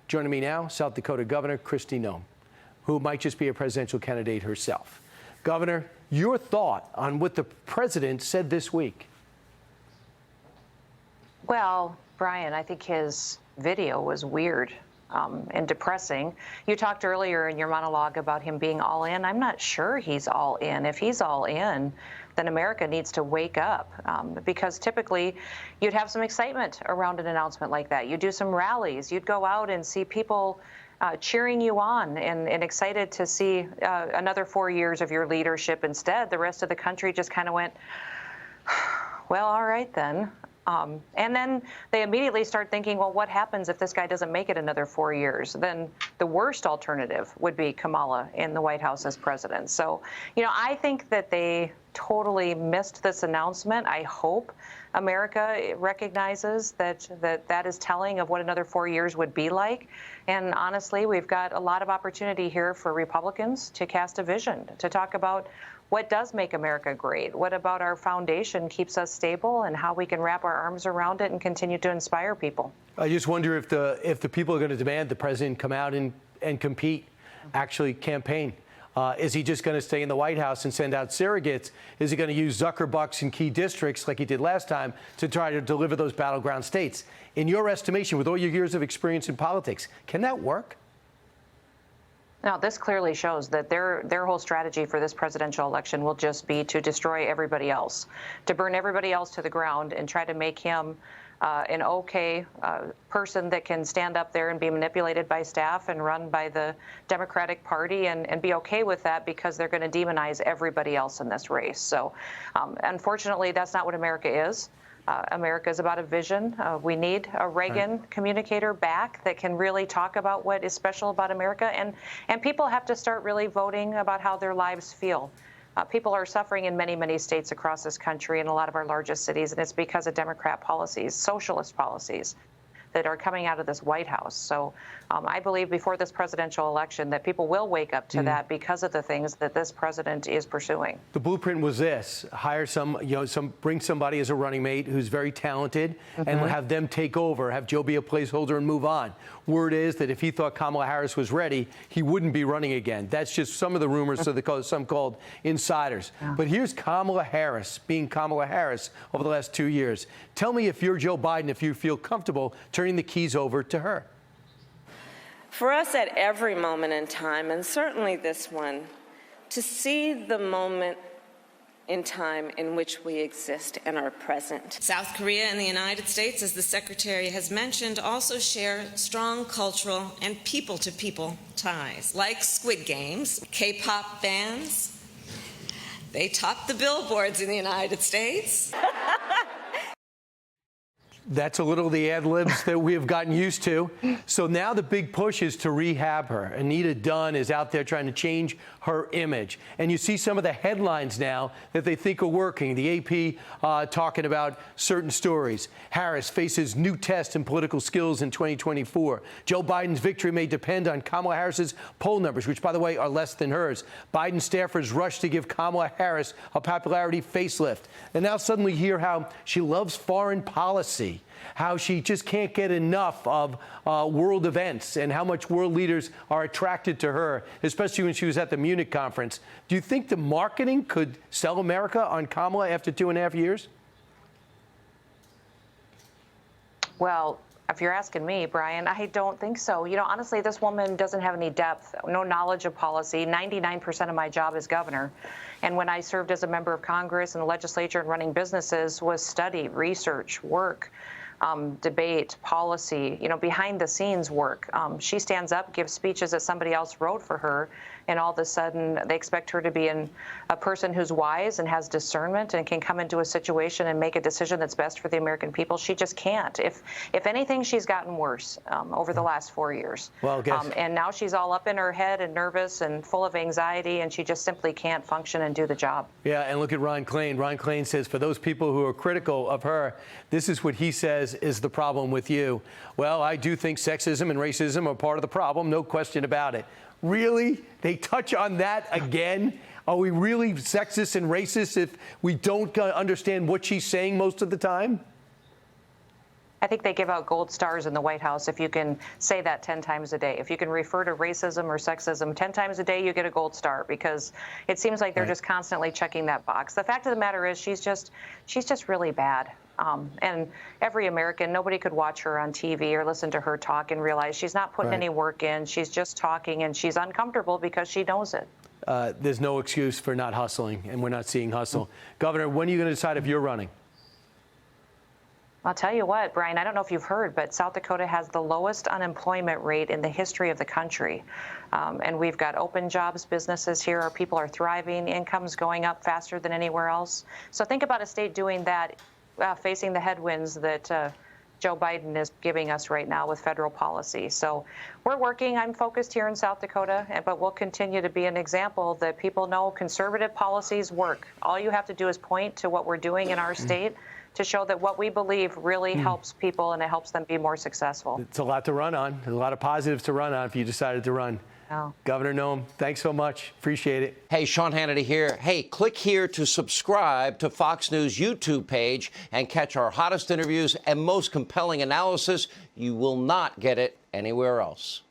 Joining me now, South Dakota Governor Kristi Noem, who might just be a presidential candidate herself. Governor, your thought on what the president said this week? Well, Brian, I think his video was weird and depressing. You talked earlier in your monologue about him being all in. I'm not sure he's all in. If he's all in, then America needs to wake up, because typically you'd have some excitement around an announcement like that. You'd do some rallies. You'd go out and see people cheering you on and excited to see another 4 years of your leadership. Instead, the rest of the country just kind of went, well, all right then. And then they immediately start thinking, well, what happens if this guy doesn't make it another 4 years? Then the worst alternative would be Kamala in the White House as president. So, I think that they totally missed this announcement. I hope America recognizes that is telling of what another 4 years would be like. And honestly, we've got a lot of opportunity here for Republicans to cast a vision, to talk about what does make America great? What about our foundation keeps us stable, and how we can wrap our arms around it and continue to inspire people? I just wonder if the people are going to demand the president come out and compete, actually campaign. Is he just going to stay in the White House and send out surrogates? Is he going to use Zuckerbucks in key districts like he did last time to try to deliver those battleground states? In your estimation, with all your years of experience in politics, can that work? Now, this clearly shows that their whole strategy for this presidential election will just be to destroy everybody else, to burn everybody else to the ground and try to make him an okay person that can stand up there and be manipulated by staff and run by the Democratic Party and be okay with that, because they're going to demonize everybody else in this race. So unfortunately, that's not what America is. America is about a vision. We need a Reagan communicator back that can really talk about what is special about America. And people have to start really voting about how their lives feel. People are suffering in many, many states across this country, in a lot of our largest cities, and it's because of Democrat policies, socialist policies that are coming out of this White House. So I believe before this presidential election that people will wake up to that, because of the things that this president is pursuing. The blueprint was this: hire bring somebody as a running mate who's very talented, and have them take over, have Joe be a placeholder and move on. Word is that if he thought Kamala Harris was ready, he wouldn't be running again. That's just some of the rumors, so some called insiders. But here's Kamala Harris being Kamala Harris over the last 2 years. Tell me, if you're Joe Biden, if you feel comfortable turning the keys over to her. For us at every moment in time, and certainly this one, to see the moment in time in which we exist and are present. South Korea and the United States, as the Secretary has mentioned, also share strong cultural and people-to-people ties. Like Squid Games, K-pop bands, they top the billboards in the United States. That's a little the ad-libs that we have gotten used to. So now the big push is to rehab her. Anita Dunn is out there trying to change her image. And you see some of the headlines now that they think are working. The AP talking about certain stories. Harris faces new test in political skills in 2024. Joe Biden's victory may depend on Kamala Harris's poll numbers, which, by the way, are less than hers. Biden staffers rush to give Kamala Harris a popularity facelift. And now suddenly hear how she loves foreign policy, how she just can't get enough of world events, and how much world leaders are attracted to her, especially when she was at the Munich conference. Do you think the marketing could sell America on Kamala after 2.5 years? Well, if you're asking me, Brian, I don't think so. Honestly, this woman doesn't have any depth, no knowledge of policy. 99% of my job as governor, and when I served as a member of Congress and the legislature and running businesses, was study, research, work, debate, policy, behind the scenes work. She stands up, gives speeches that somebody else wrote for her, and all of a sudden they expect her to be a person who's wise and has discernment and can come into a situation and make a decision that's best for the American people. She just can't. If anything, she's gotten worse over the last 4 years. Well, and now she's all up in her head and nervous and full of anxiety, and she just simply can't function and do the job. Yeah, and look at Ron Klain. Ron Klain says, for those people who are critical of her, this is what he says is the problem with you. Well, I do think sexism and racism are part of the problem, no question about it. Really? They touch on that again? Are we really sexist and racist if we don't understand what she's saying most of the time? I think they give out gold stars in the White House if you can say that 10 times a day. If you can refer to racism or sexism 10 times a day, you get a gold star, because it seems like they're just constantly checking that box. The fact of the matter is she's just really bad. And every American, nobody could watch her on TV or listen to her talk and realize she's not putting any work in. She's just talking, and she's uncomfortable because she knows it. There's no excuse for not hustling, and we're not seeing hustle. Governor, when are you going to decide if you're running? I'll tell you what, Brian, I don't know if you've heard, but South Dakota has the lowest unemployment rate in the history of the country. And we've got open jobs, businesses here. Our people are thriving, income's going up faster than anywhere else. So think about a state doing that, facing the headwinds that Joe Biden is giving us right now with federal policy. So we're working. I'm focused here in South Dakota, but we'll continue to be an example that people know conservative policies work. All you have to do is point to what we're doing in our state to show that what we believe really helps people and it helps them be more successful. It's a lot to run on. There's a lot of positives to run on if you decided to run. Oh. Governor Noem, thanks so much. Appreciate it. Hey, Sean Hannity here. Hey, click here to subscribe to Fox News YouTube page and catch our hottest interviews and most compelling analysis. You will not get it anywhere else.